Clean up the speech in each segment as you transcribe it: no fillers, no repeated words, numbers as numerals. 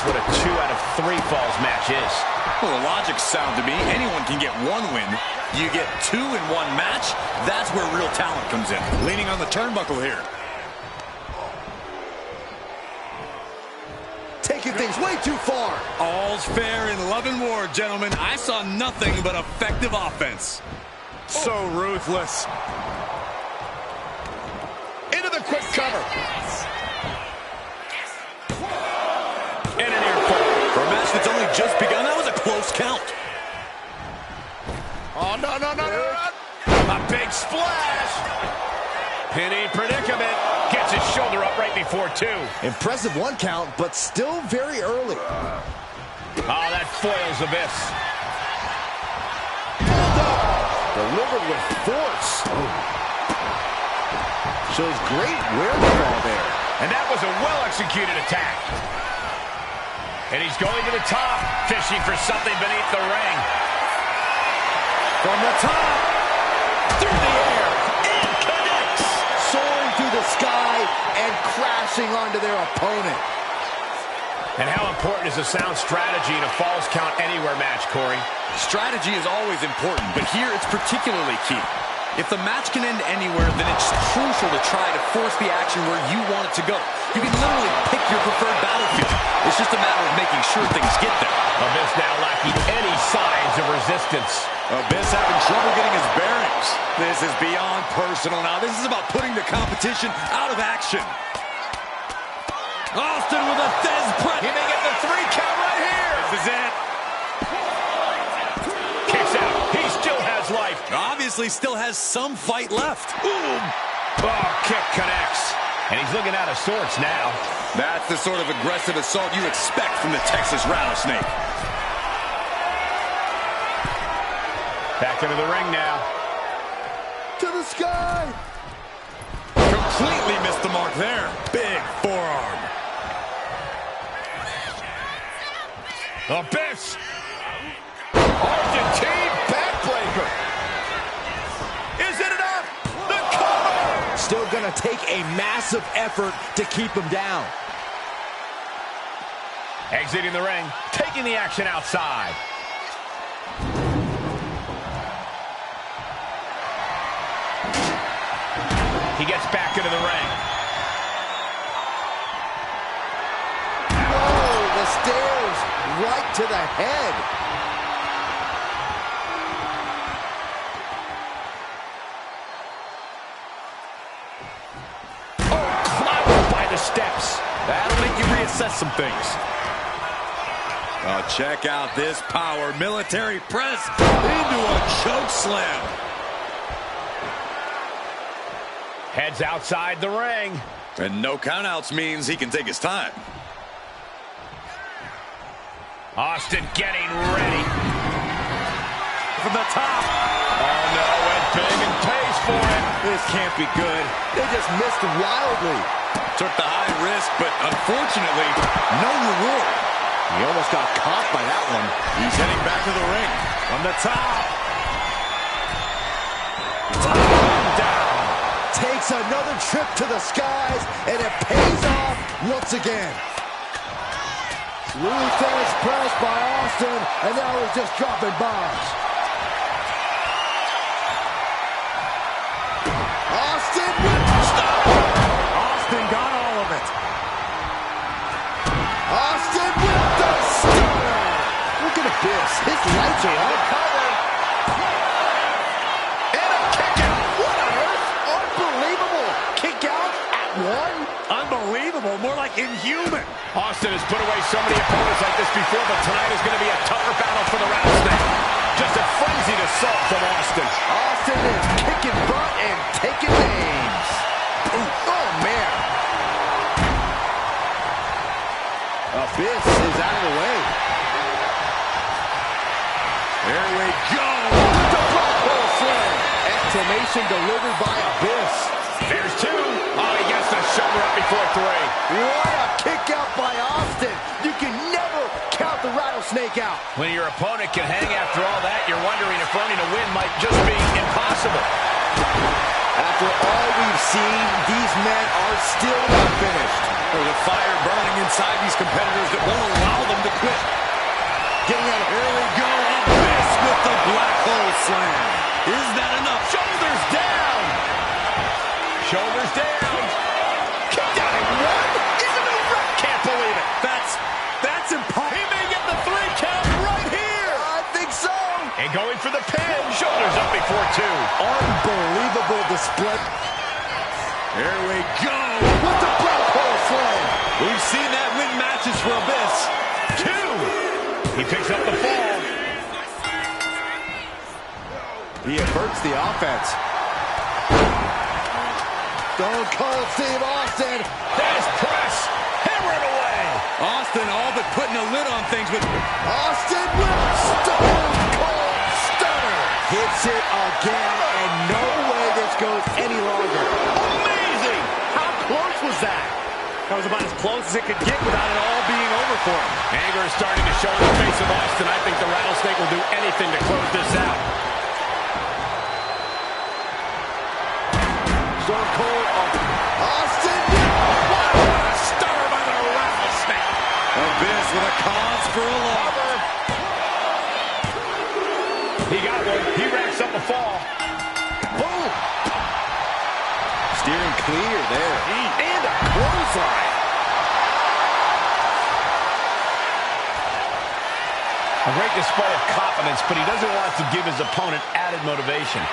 what a 2 out of 3 falls match is. Well, the logic's sound to me. Anyone can get one win. You get 2 in one match, that's where real talent comes in. Leaning on the turnbuckle here. Taking things way too far. All's fair in love and war, gentlemen. I saw nothing but effective offense. So ruthless. Into the quick cover. And an air fall. For a match that's only just begun, that was a close count. Oh, no. A big splash. Pinning predicament. Gets his shoulder up right before 2. Impressive 1 count, but still very early. Oh, that foils Abyss. Delivered with force. Shows great wherewithal there. And that was a well-executed attack. And he's going to the top, fishing for something beneath the ring. From the top, through the air, it connects. Soaring through the sky and crashing onto their opponent. And how important is a sound strategy in a Falls Count Anywhere match, Corey? Strategy is always important, but here it's particularly key. If the match can end anywhere, then it's crucial to try to force the action where you want it to go. You can literally pick your preferred battlefield. It's just a matter of making sure things get there. Abyss now lacking any signs of resistance. Abyss having trouble getting his bearings. This is beyond personal now. This is about putting the competition out of action. Austin with a Thez press. He may get the 3 count right here. This is it. Kicks out. He still has life. Obviously still has some fight left. Ooh. Oh, kick connects. And he's looking out of sorts now. That's the sort of aggressive assault you expect from the Texas Rattlesnake. Back into the ring now. To the sky. Completely missed the mark there. Big forearm. Abyss. Argentine backbreaker. Is it enough? The cover. Still going to take a massive effort to keep him down. Exiting the ring, taking the action outside. He gets back into the ring. Whoa, the stairs right to the head. Oh, clobbered by the steps. That'll make you reassess some things. Oh, check out this power. Military press into a choke slam. Heads outside the ring. And no countouts means he can take his time. Austin getting ready. From the top. Oh, no, went big and pays for it. This can't be good. They just missed wildly. Took the high risk, but unfortunately, no reward. He almost got caught by that one. He's heading back to the ring. From the top. Down. Takes another trip to the skies, and it pays off once again. Ruthless press by Austin, and now he's just dropping bombs. Austin with the stop. Austin got all of it. Austin with the stunner. Look at this. His lights are on. And a kick out. What on earth? Unbelievable. Kick out at 1. Unbelievable. More like inhuman. Austin has put away so many opponents like this before, but tonight is going to be a tougher battle for the Rattlesnake. Just a frenzied assault from Austin. Austin is kicking butt and taking names. Oh, man. Abyss is out of the way. There we go. The black hole slam. Exclamation delivered by Abyss. There's 2. Oh, he gets the shoulder up before 3. What a kick out by Austin. You can never count the Rattlesnake out. When your opponent can hang after all that, you're wondering if earning a win might just be impossible. After all we've seen, these men are still not finished. There's a fire burning inside these competitors that won't allow slam. Is that enough? Shoulders down. Shoulders down. Kicked out at one. Even the ref can't believe it. That's impossible. He may get the 3 count right here. I think so. And going for the pin. Shoulders up before 2. Unbelievable display. Here we go. With the black hole slam. We've seen that win matches for Abyss. 2. He picks up the fall. He averts the offense. Stone Cold Steve Austin. There's press. Hammer it away. Austin all but putting a lid on things with... Austin with Stone Cold Stunner. Hits it again, and no way this goes any longer. Amazing. How close was that? That was about as close as it could get without it all being over for him. Anger is starting to show in the face of Austin. I think the Rattlesnake will do anything to close this out. Stone Cold Austin. What a stunner by the Rattlesnake. Abyss with a cause for a loss. He got one. He racks up a fall. Boom. Steering clear there. And a clothesline. A great display of confidence, but he doesn't want to give his opponent added motivation.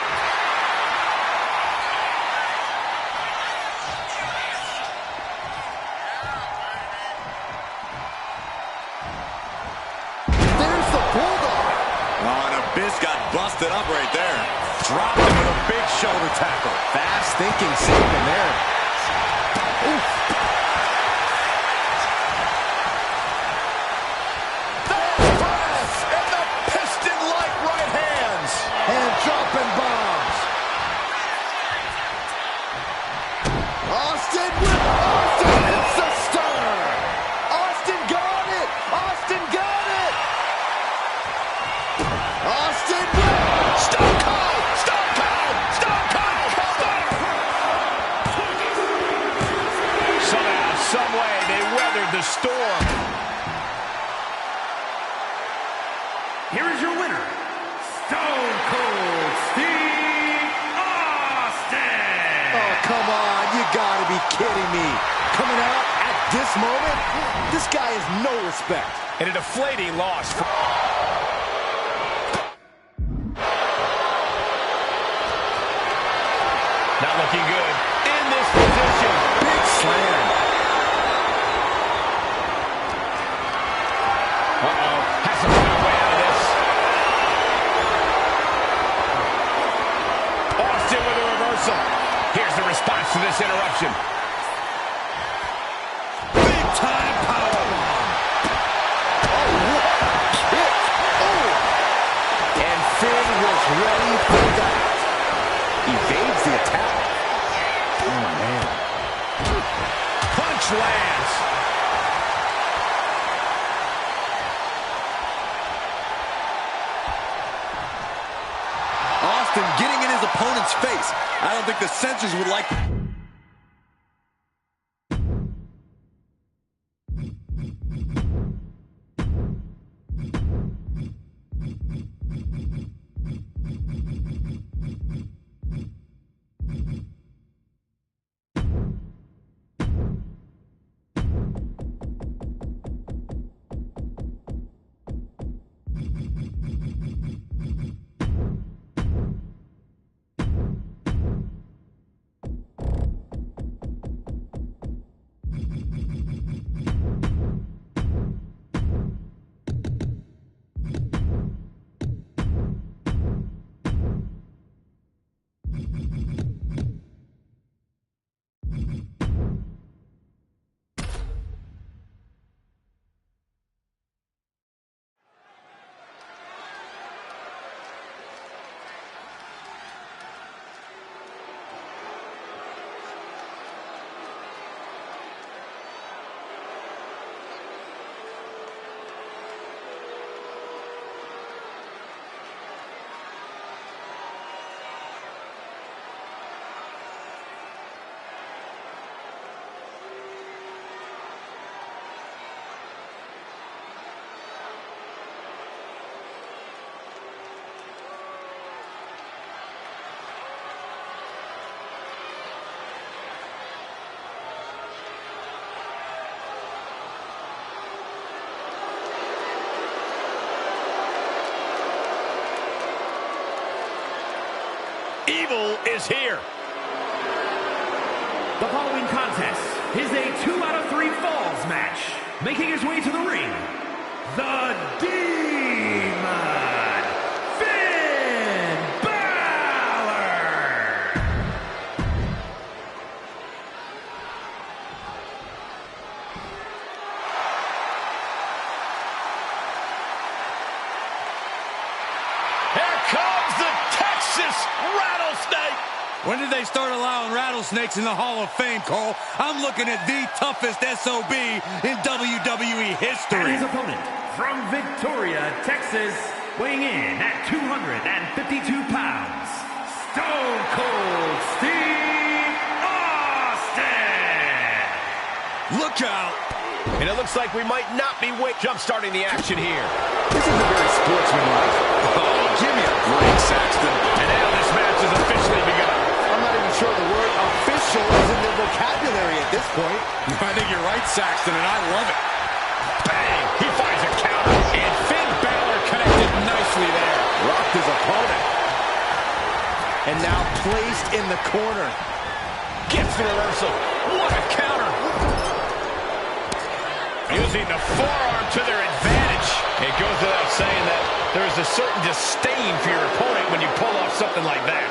There's the Bulldog. Oh, and Abyss got busted up right there. Dropped him with a big shoulder tackle. Fast thinking saving there. Oof. Press and the piston-like right hands. And dropping bombs. Austin with Austin. It's a stunner. Austin got it. Austin got it. Austin with Stone Cold! Stone Cold! Stone Cold! Somehow, some way, they weathered the storm. Here is your winner, Stone Cold Steve Austin. Oh, come on. You gotta be kidding me. Coming out at this moment? This guy has no respect. And a deflating loss. Not looking good. In this position. Big slam. Uh-oh. Has to find a way out of this. Austin with a reversal. Here's the response to this interruption. Big time powerbomb. Oh, what a kick. Oh. And Finn was ready for that. Evades the attack. Oh, man. Punch lands. Austin getting in his opponent's face. I don't think the censors would like... Evil is here. The following contest is a 2 out of 3 falls match. Making his way to the ring, the Demon, Finn Balor. Here comes the Texas Rattlesnake. When did they start allowing rattlesnakes in the Hall of Fame, Cole? I'm looking at the toughest SOB in WWE And history. his opponent from Victoria, Texas, weighing in at 252 pounds, Stone Cold Steve Austin. Look out. And it looks like we might not be jump-starting the action here. This is a very sportsmanlike. Oh, give me a break, Saxton. And now this match has officially begun. I'm not even sure the word official is in their vocabulary at this point. I think you're right, Saxton, and I love it. Bang! He finds a counter. And Finn Balor connected nicely there. Rocked his opponent. And now placed in the corner. Gets the reversal. What a counter. Using the forearm to their advantage. It goes without saying that there is a certain disdain for your opponent when you pull off something like that.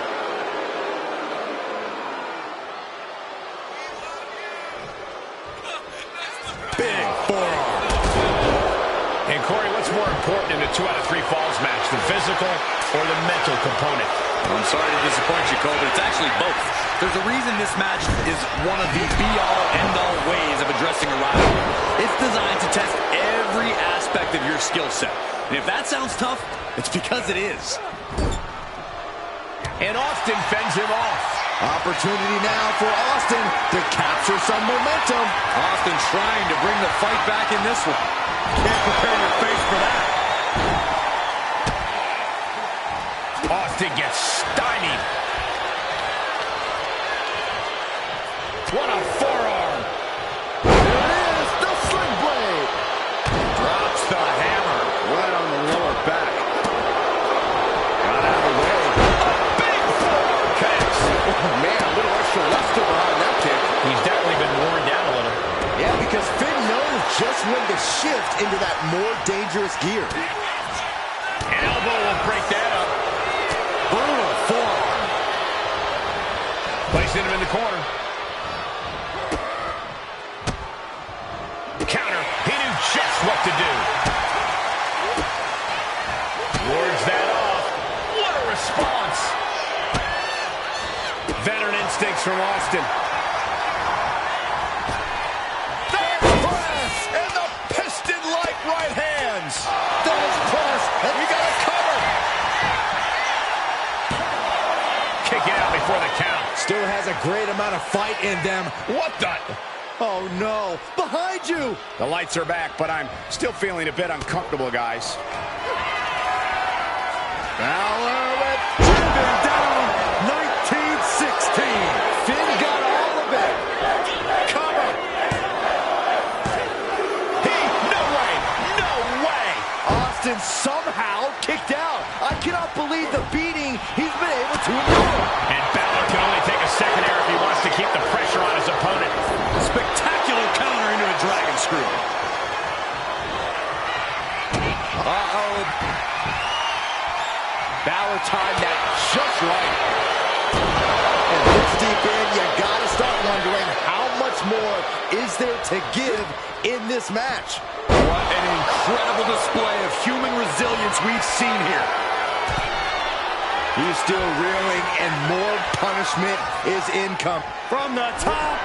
Big forearm. And Corey, what's more important in a 2 out of 3 falls match, the physical or the mental component? I'm sorry to disappoint you, Cole, but it's actually both. There's a reason this match is one of the be-all, end-all ways of addressing a rivalry. It's designed to test every aspect of your skill set. And if that sounds tough, it's because it is. And Austin fends him off. Opportunity now for Austin to capture some momentum. Austin trying to bring the fight back in this one. Can't prepare your face for that. Austin gets stymied. What a forearm. There it is, the sling blade. Drops the hammer. Right on the lower back. Got out of the way. Big forearm connects. Oh, man, a little extra luster behind that kick. He's definitely been worn down a little. Yeah, because Finn knows just when to shift into that more dangerous gear. An elbow will break that up. Brutal forearm. Placing him in the corner. Counter. He knew just what to do. Wards that off. What a response. Veteran instincts from Austin. Press and the piston-like right hands. Those press. And we got a cover. Kick out before the count. Still has a great amount of fight in them. What the? Oh, no. Behind you. The lights are back, but I'm still feeling a bit uncomfortable, guys. Balor with driven down 1916. Finn got all of it. Cover. No way. No way. Austin somehow kicked out. I cannot believe the beating he's been able to endure. And Balor can only take a second here if he wants to keep the pressure on his opponent. Spectacular counter into a dragon screw. Uh-oh. Balor timed that just right. And this deep in, you gotta start wondering how much more is there to give in this match. What an incredible display of human resilience we've seen here. He's still reeling, and more punishment is incoming. From the top,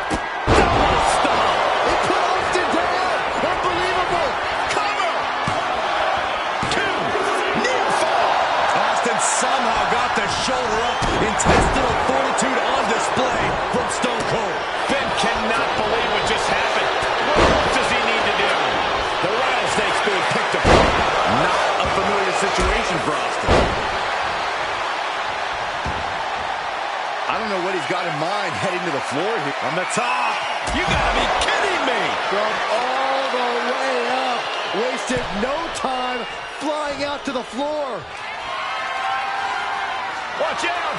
double stomp. It put Austin down. Unbelievable. Cover. 2. Near fall. Austin somehow got the shoulder up. Intestinal fortitude on display from Stone Cold. Finn cannot believe what just happened. What does he need to do? The rattlesnake's being picked apart. Not a familiar situation for Austin. I don't know what he's got in mind heading to the floor here. From the top. You gotta be kidding me. From all the way up. Wasted no time flying out to the floor. Watch out.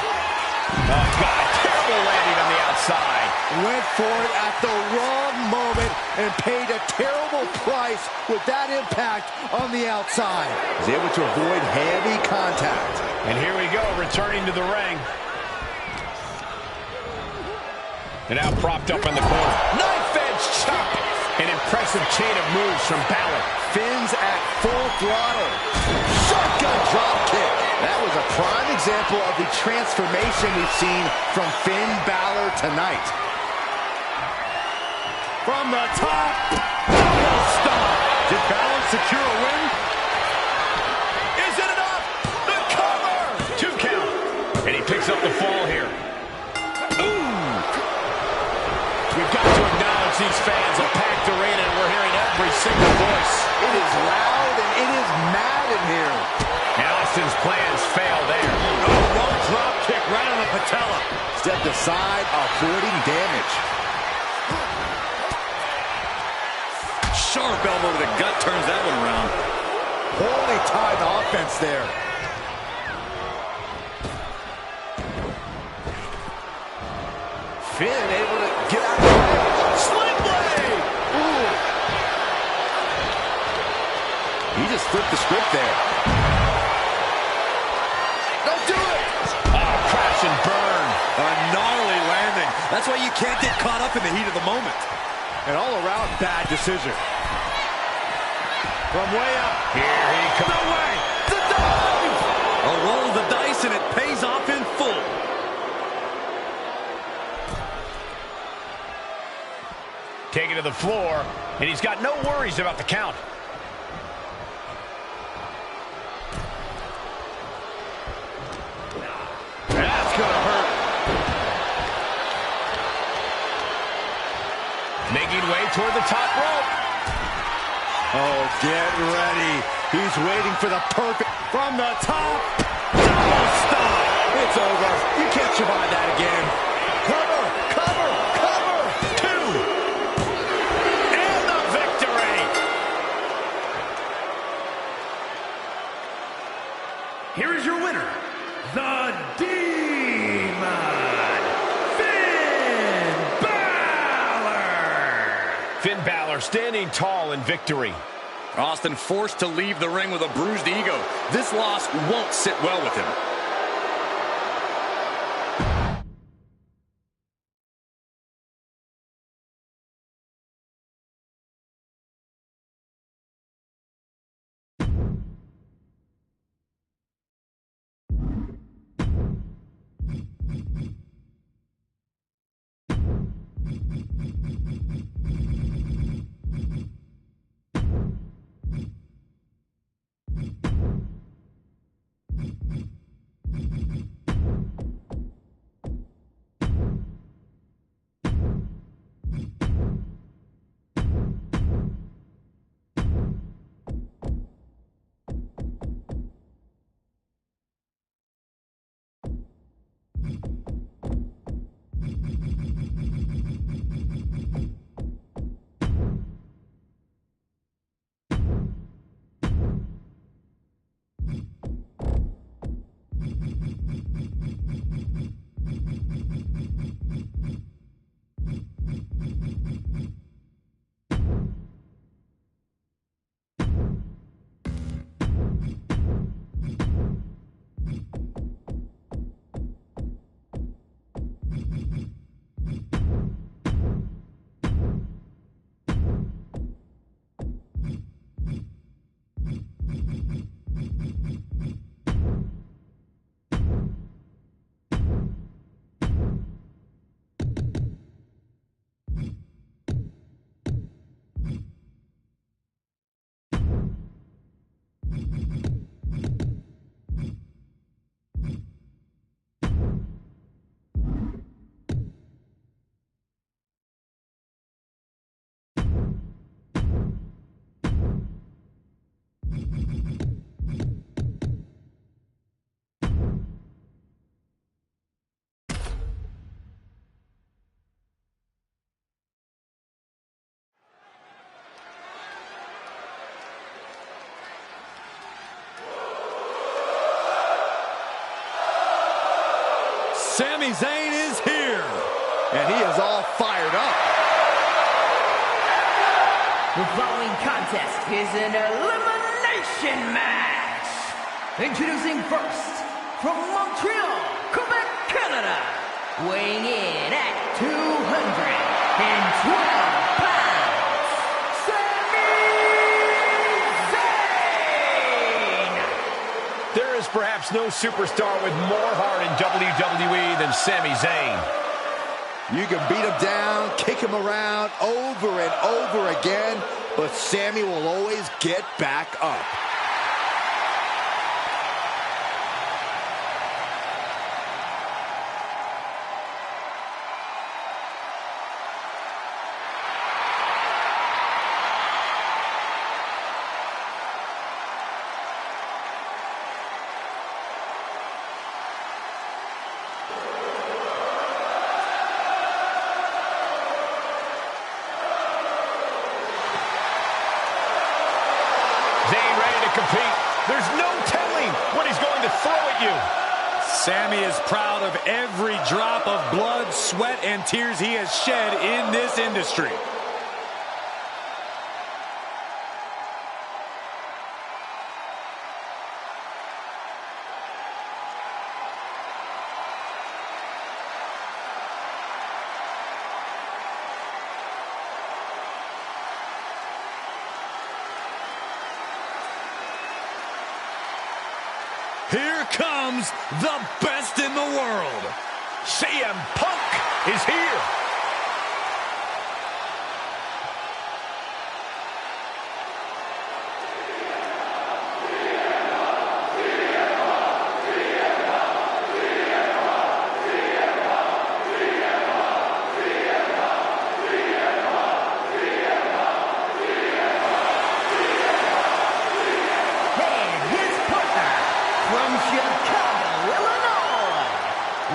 Oh, God, terrible landing on the outside. Went for it at the wrong moment and paid a terrible price with that impact on the outside. He's able to avoid heavy contact. And here we go, returning to the ring. And now propped up in the corner. Knife edge chop. An impressive chain of moves from Balor. Finn's at full throttle. Shotgun drop kick. That was a prime example of the transformation we've seen from Finn Balor tonight. From the top. Double stop. Did Balor secure a win? Is it enough? The cover. 2 count. And he picks up the fall here. We've got to acknowledge these fans, a packed arena, and we're hearing every single voice. It is loud and it is mad in here. And Austin's plans fail there. Oh, low drop kick right on the patella. Stepped aside, avoiding damage. Sharp elbow to the gut turns that one around. Holy tied offense there. Finn able to get out of the way. Sling blade! Ooh. He just flipped the script there. Don't do it! Oh, crash and burn. A gnarly landing. That's why you can't get caught up in the heat of the moment. An all-around bad decision. From way up. Here he comes. No way! The dive! A roll of the dice and it pays off in full. Taken to the floor, and he's got no worries about the count. That's gonna hurt. Making way toward the top rope. Oh, get ready. He's waiting for the perfect... From the top. Double stop. It's over. You can't survive that again. Cover, cover, cover. 2. And the victory. Here is your winner, the Demon, Finn Balor! Finn Balor standing tall in victory. Austin forced to leave the ring with a bruised ego. This loss won't sit well with him. Sami Zayn is here. And he is all fired up. The following contest is an elimination match. Introducing first, from Montreal, Quebec, Canada, weighing in at 212 pounds, Sami Zayn. There is perhaps no superstar with more heart in WWE than Sami Zayn. You can beat him down, kick him around over and over again, but Sami will always get back up. Zayn ready to compete. There's no telling what he's going to throw at you. Sami is proud of every drop of blood, sweat, and tears he has shed in this industry. Here comes the best in the world. CM Punk is here. From Chicago, Illinois,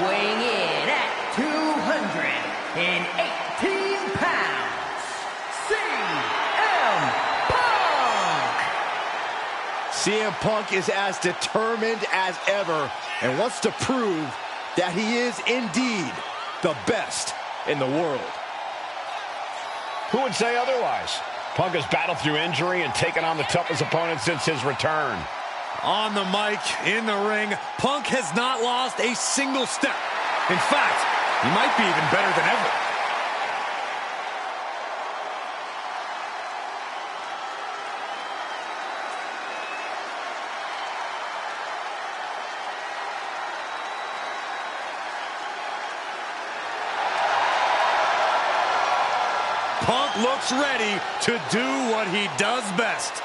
weighing in at 218 pounds, CM Punk. CM Punk is as determined as ever and wants to prove that he is indeed the best in the world. Who would say otherwise? Punk has battled through injury and taken on the toughest opponent since his return. On the mic, in the ring, Punk has not lost a single step. In fact, he might be even better than ever. Punk looks ready to do what he does best.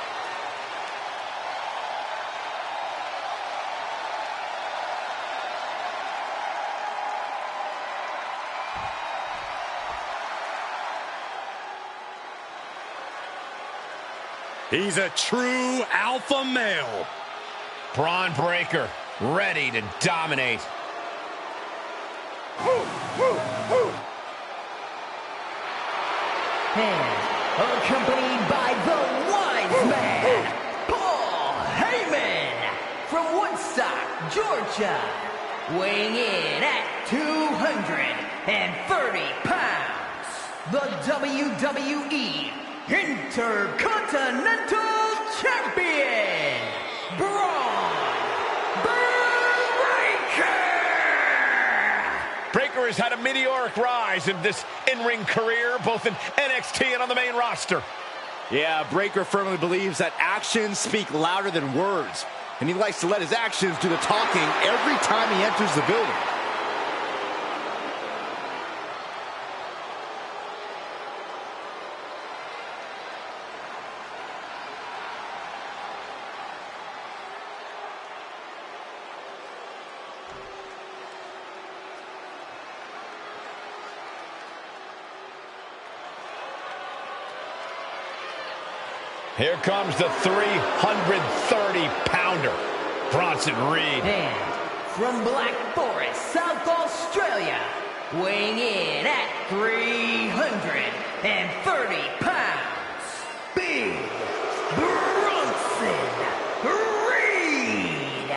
He's a true alpha male. Braun Breaker, ready to dominate. And accompanied by the wise man, Paul Heyman, from Woodstock, Georgia, weighing in at 230 pounds, the WWE Intercontinental Champion, Braun Breaker! Breaker has had a meteoric rise in this in-ring career, both in NXT and on the main roster. Yeah, Breaker firmly believes that actions speak louder than words, and he likes to let his actions do the talking every time he enters the building. Here comes the 330-pounder, Bronson Reed. And from Black Forest, South Australia, weighing in at 330 pounds, Big Bronson Reed.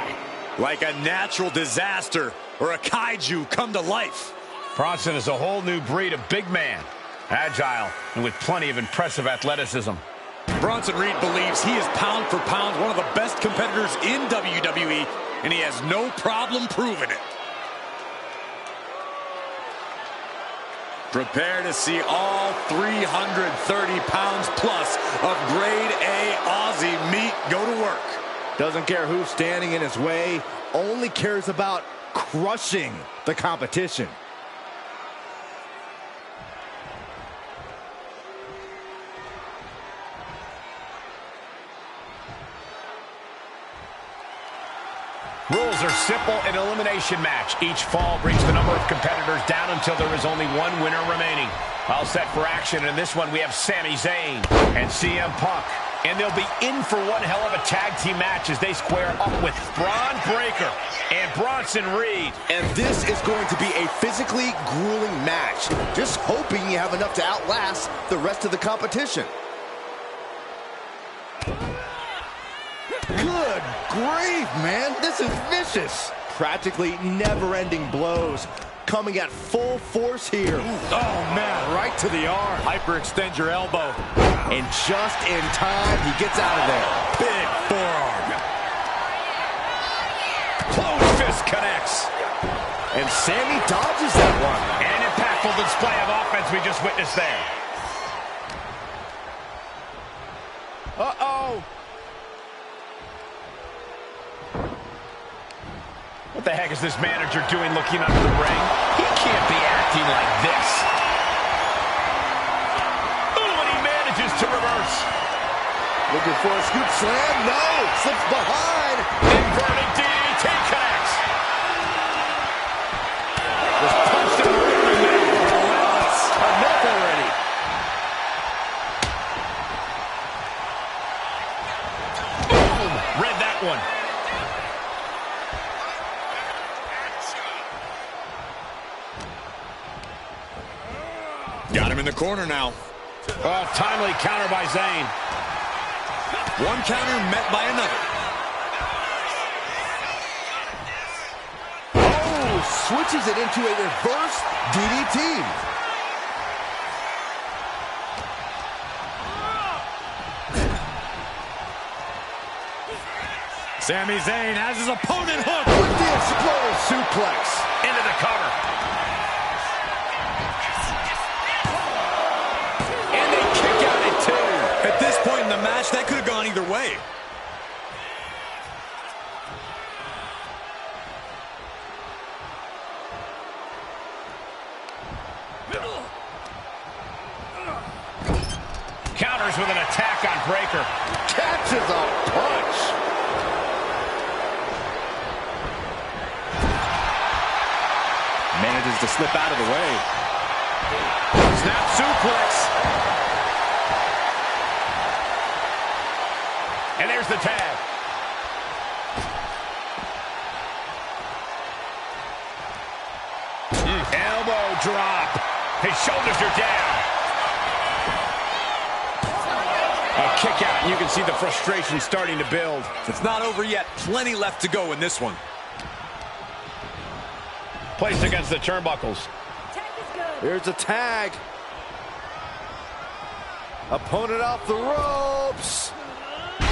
Like a natural disaster, or a kaiju come to life. Bronson is a whole new breed of big man. Agile and with plenty of impressive athleticism. Bronson Reed believes he is pound for pound one of the best competitors in WWE, and he has no problem proving it. Prepare to see all 330 pounds plus of grade A Aussie meat go to work. Doesn't care who's standing in his way, only cares about crushing the competition. Rules are simple, an elimination match. Each fall brings the number of competitors down until there is only one winner remaining. All set for action. In this one, we have Sami Zayn and CM Punk. And they'll be in for one hell of a tag team match as they square up with Braun Breaker and Bronson Reed. And this is going to be a physically grueling match. Just hoping you have enough to outlast the rest of the competition. Good grief, man. This is vicious. Practically never-ending blows coming at full force here. Oh, man, right to the arm. Hyperextend your elbow. And just in time, he gets out of there. Big forearm. Close fist connects. And Sami dodges that one. An impactful display of offense we just witnessed there. Uh-oh. What the heck is this manager doing looking under the ring? He can't be acting like this. Ooh, and he manages to reverse. Looking for a scoop slam. No. Slips behind. Inverted DDT connects. Was punched in the ring there. Relentless. Enough already. Boom. Read that one. Got him in the corner now. Oh, timely counter by Zayn. One counter met by another. Oh, switches it into a reverse DDT. Sami Zayn has his opponent hooked. With the explosive suplex. Into the cover. And they kick out at two. At this point in the match, that could have gone either way. Counters with an attack on Breaker. Catches a punch. Manages to slip out of the way. Snap suplex. And there's the tag. Elbow drop. His shoulders are down. A kick out, and you can see the frustration starting to build. It's not over yet. Plenty left to go in this one. Placed against the turnbuckles. Here's a tag. Opponent off the ropes.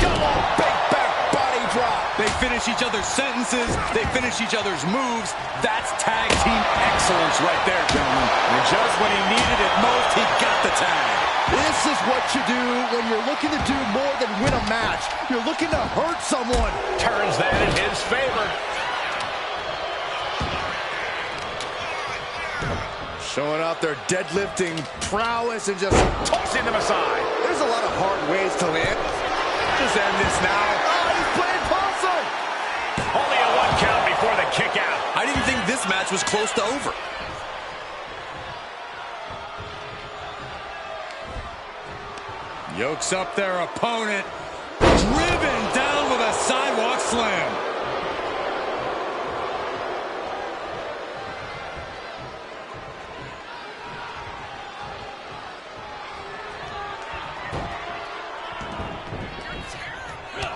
Double big back body drop. They finish each other's sentences. They finish each other's moves. That's tag team excellence right there, gentlemen. And just when he needed it most, he got the tag. This is what you do when you're looking to do more than win a match. You're looking to hurt someone. Turns that in his favor. Showing off their deadlifting prowess and just Tossing them aside. there's a lot of hard ways to land. Just end this now. Oh, he's playing possum. Only a one count before the kick out. I didn't think this match was close to over. Yokes up their opponent. Driven down with a sidewalk slam.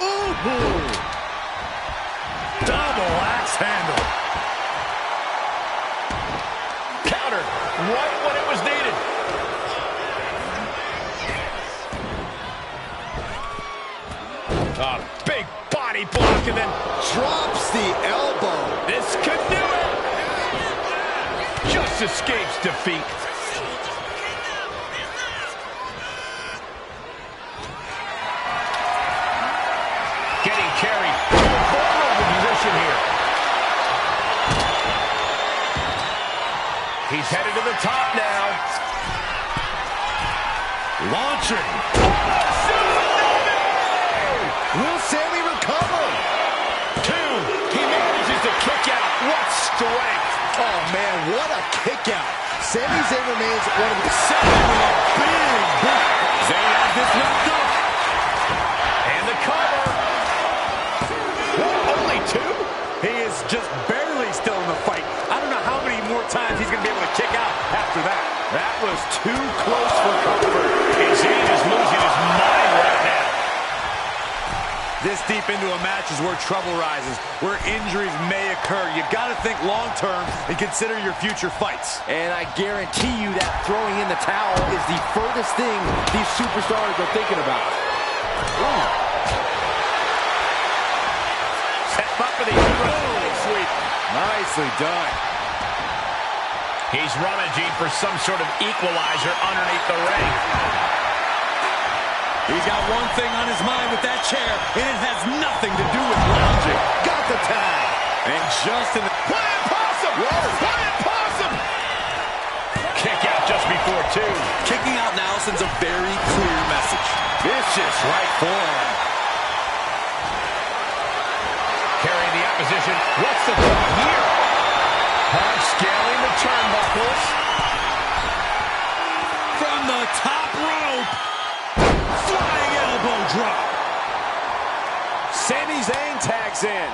Ooh. Double axe handle. right when it was needed. A big body block and then drops the elbow. This could do it. Just escapes defeat. Getting carried to a vulnerable position here. He's headed to the top now. Launching. Will Sammy recover? 2. He manages to kick out. What strength. Oh, man, what a kick out. Sami Zayn remains one of the seven with a big boot. Zayn has this wrapped up. And the cover. What, only 2? He is just barely still in the fight. I don't know how many more times he's going to be able to kick out after that. That was too close for comfort. And Zayn is losing his mind right now. This deep into a match is where trouble rises, where injuries may occur. You've got to think long-term and consider your future fights. And I guarantee you that throwing in the towel is the furthest thing these superstars are thinking about. Ooh. Set up for the leg sweep. Nicely done. He's rummaging for some sort of equalizer underneath the ring. He's got one thing on his mind with that chair, and it has nothing to do with lounging. Got the tag. And just in the... Flying possum! Flying possum! Kick out just before 2. Kicking out now sends a very clear message. Vicious right forearm. Carrying the opposition. What's the thought here? Punk scaling the turnbuckles. From the top rope. Flying elbow drop. Sami Zayn tags in.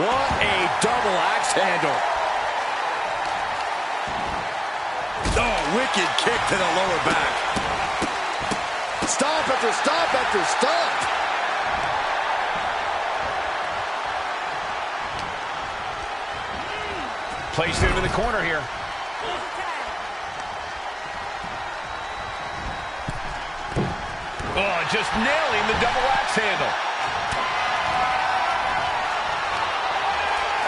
What a double axe handle. Oh, wicked kick to the lower back. Stomp after stomp after stomp. Placed into the corner here. Oh, just nailing the double axe handle.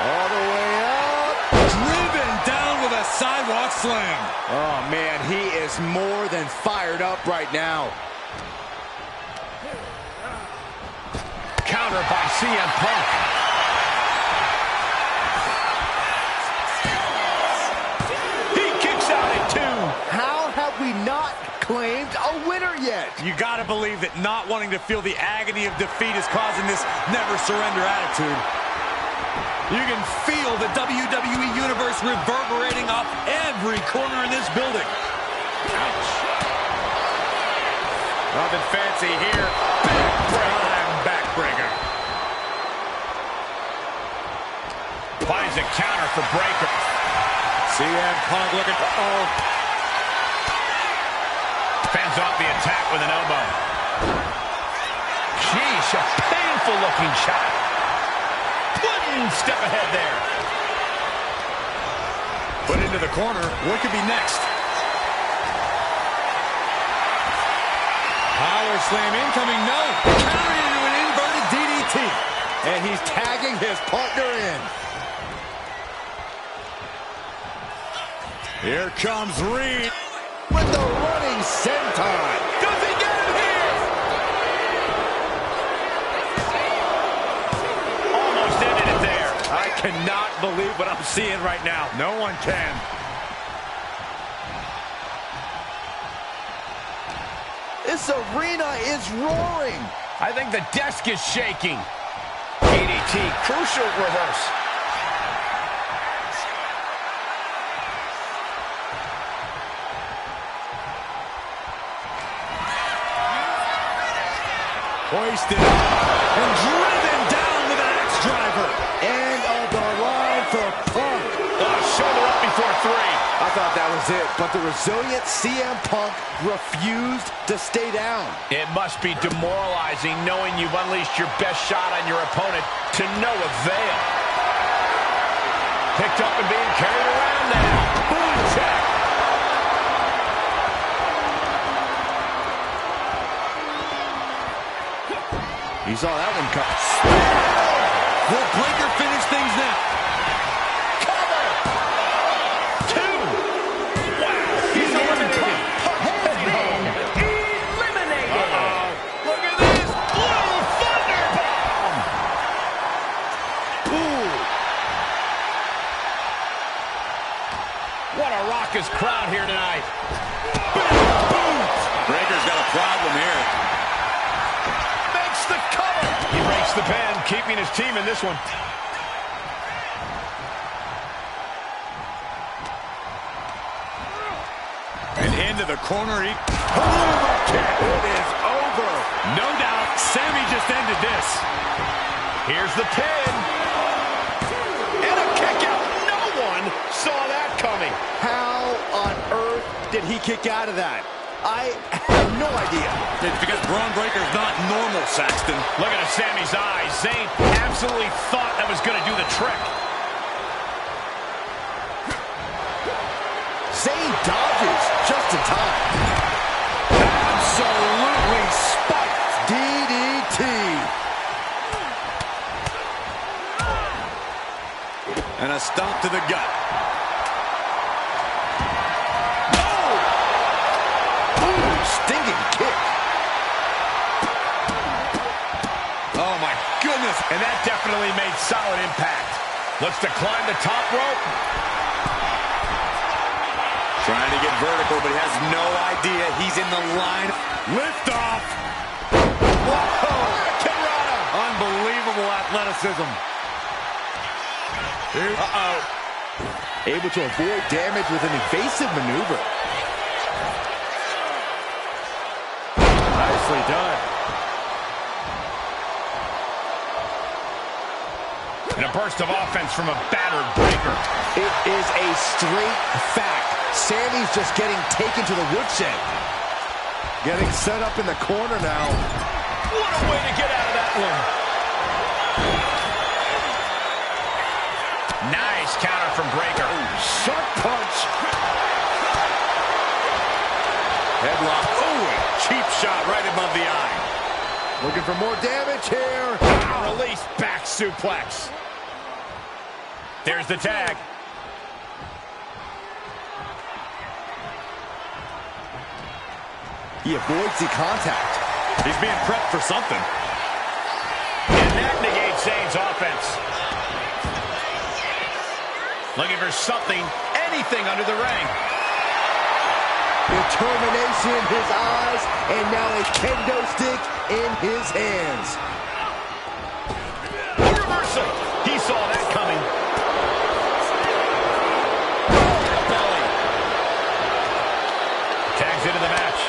All the way up. Driven down with a sidewalk slam. Oh, man, he is more than fired up right now. Counter by CM Punk. He kicks out at 2. How have we not claimed a winner yet? You got to believe that not wanting to feel the agony of defeat is causing this never surrender attitude. You can feel the WWE Universe reverberating off every corner in this building. Ouch. Nothing fancy here. Backbreaker. Finds a counter for Breaker. CM Punk looking for... Oh. Fends off the attack with an elbow. Sheesh, a painful looking shot. One step ahead there. Put into the corner. What could be next? Power slam incoming. No. Carried into an inverted DDT. And he's tagging his partner in. Here comes Reed with the running senton. Does he get it here? Almost ended it there. I cannot believe what I'm seeing right now. No one can. This arena is roaring. I think the desk is shaking. DDT, crucial reverse. Hoisted and driven down with an axe driver. End of the line for Punk. Shoulder up before 3. I thought that was it, but the resilient CM Punk refused to stay down. It must be demoralizing knowing you've unleashed your best shot on your opponent to no avail. Picked up and being carried around now. Boom check. He saw that one come. Will Breaker finish things now? Cover. 2. Wow. He's eliminated. Eliminated. Look at this. Blue Thunderbomb. Ooh. What a raucous crowd here tonight. Breaker's got a problem here. Makes the cover. He breaks the pin, keeping his team in this one. And into the corner. It is over. No doubt, Sammy just ended this. Here's the pin. And a kick out. No one saw that coming. How on earth did he kick out of that? I have no idea. It's because Braun Breaker's not normal, Saxton. Look at Sammy's eyes. Zayn absolutely thought that was going to do the trick. Zayn dodges just in time. Absolutely spiked. DDT. And a stomp to the gut. Stinging kick. Oh, my goodness. And that definitely made solid impact. Looks to climb the top rope. Trying to get vertical, but he has no idea he's in the line. Lift off. Whoa! Kenrata! Unbelievable athleticism. Uh-oh. Able to avoid damage with an evasive maneuver. Nicely done. And a burst of offense from a battered Breaker. It is a straight fact. Sammy's just getting taken to the woodshed. Getting set up in the corner now. What a way to get out of that one. Nice counter from Breaker. Sharp punch. Headlock. Oh, cheap shot right above the eye. Looking for more damage here. Release back suplex. There's the tag. He avoids the contact. He's being prepped for something. And that negates Zayn's offense. Looking for something, anything under the ring. Determination in his eyes, and now a kendo stick in his hands. Reversal. He saw that coming. Belly. Tags into the match.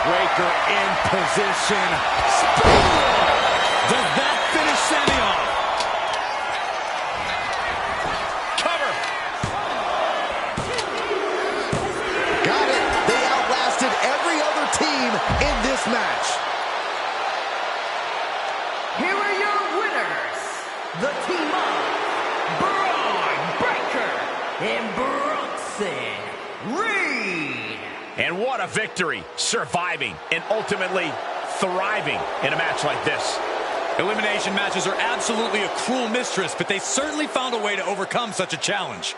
Breaker in position. Does that finish Sammy off? Cover. Got it. They outlasted every other team in this match. Here are your winners. The team of Braun Breaker and Bronson Reed. And what a victory. Surviving and ultimately thriving in a match like this. Elimination matches are absolutely a cruel mistress, but they certainly found a way to overcome such a challenge.